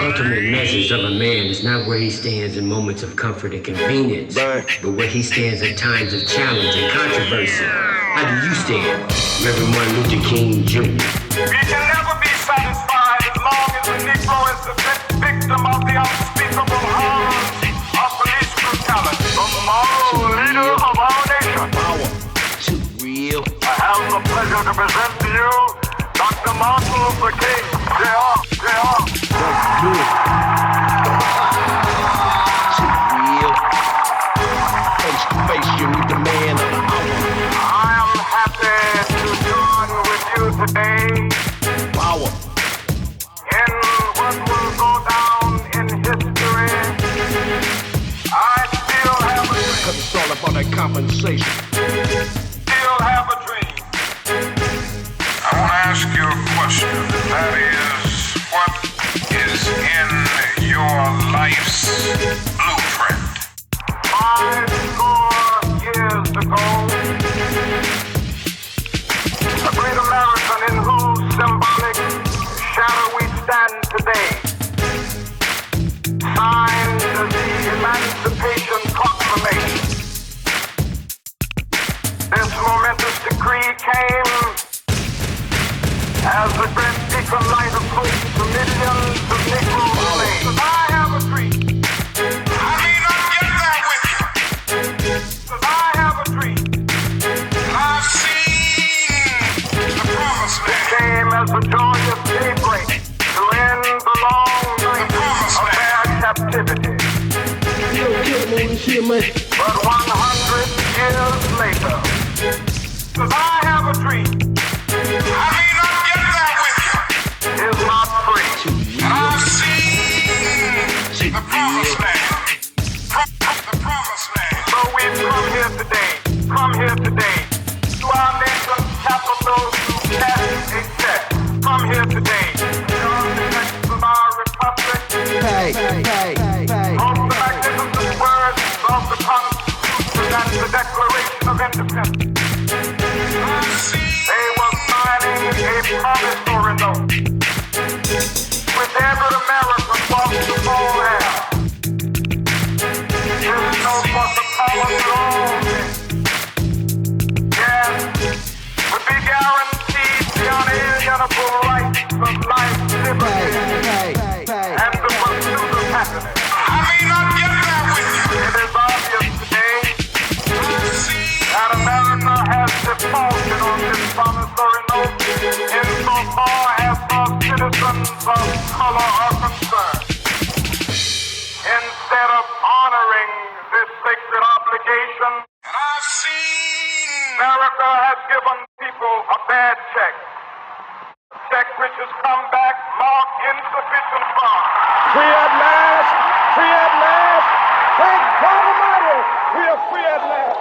ultimate message of a man is not where he stands in moments of comfort and convenience, but where he stands in times of challenge and controversy. How do you stand, Reverend Martin Luther King Jr.? We can never be satisfied as long as the Negro is the victim of the unspeakable horrors of police brutality. The moral leader of our nation. Power. Too real. I have the pleasure to present to you Dr. Martin Luther King JR. That's good. Too real. Face to face, you need the man of the hour. I am happy to join with you today Power. in what will go down in history. I still have a dream. Cause it's all about that compensation. Still have a dream. I want to ask you a question. That is, what is in your life's blueprint? 5 years ago, a great American in whose symbolic shadow we stand today signed the Emancipation Proclamation. This momentous decree came as the great beacon light of hope to millions of Negro slaves. I have a dream. I may not get that with you, but I have a dream. I've seen the promised land. It came as a joyous daybreak to end the long night of their captivity. But 100 years later, cause I have a dream. I may not get that with you, is not free. And I've seen the promised land. The promised land. So we've come here today, to our nation's capital to cash a check. Come here today, to the next of our republic. Of the magnificent words of the Constitution and the Declaration of Independence. They were signing a promissory note with every American walks the full air. This note was the power of law. Yes, would be guaranteed the unalienable rights of life, liberty, and the pursuit of happiness. I may not get that with you. It is obvious today that America has defaulted on this promissory note insofar as the citizens of color are concerned. Instead of honoring this sacred obligation, and I've seen America has given people a bad check. A check which has come back marked insufficient funds. Free at last! Free at last! Thank God Almighty! We are free at last!